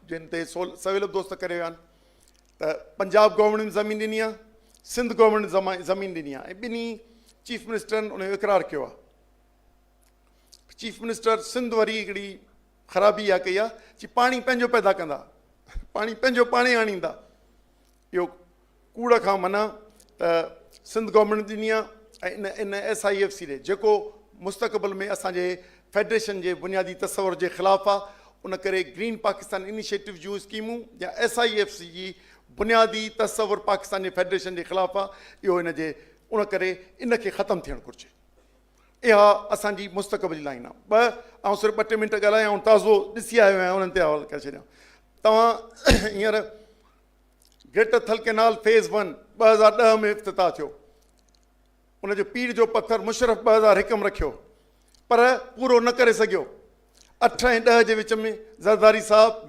जिन ते सवेल दोस्त करे विया आहिनि त पंजाब गवर्नमेंट ज़मीन ॾिनी आहे, सिंध गवर्नमेंट ज़मीन ॾिनी आहे, ऐं ॿिन्ही चीफ मिनिस्टरनि उन जो इक़रार कयो आहे। चीफ मिनिस्टर सिंध वरी हिकिड़ी ख़राबी इहा कई आहे कि पाणी पंहिंजो पैदा कंदा, पाणी पंहिंजो पाणे आणींदा। इहो कूड़ खां मना त सिंध गवर्नमेंट ॾिनी आहे ऐं इन SIFC ॾे जेको मुस्तक़बिल में असांजे फेडरेशन जे बुनियादी तसवर जे ख़िलाफ़ु आहे। उन करे ग्रीन पाकिस्तान इनिशिएटिव जूं स्कीमूं या SIFC जी बुनियादी तसवर पाकिस्तान जे फेडरेशन जे ख़िलाफ़ु आहे। इहो इन जे उन करे इनखे ख़तमु थियणु घुरिजे। इहा असांजी मुस्तक़बिल लाइन आहे। ऐं सिर्फ़ु 2 मिंट ॻाल्हायां ऐं ताज़ो ॾिसी आयो आहियां, उन्हनि ते हवालो करे छॾियां। तव्हां हींअर ग्रेटर थल कैनाल फेज़ 1 2010 में इफ़्तिताह थियो। उनजो पीर जो पथर मुशरफ 2001 में रखियो, पर पूरो न करे सघियो। 8 ऐं 10 जे विच में ज़रदारी साहब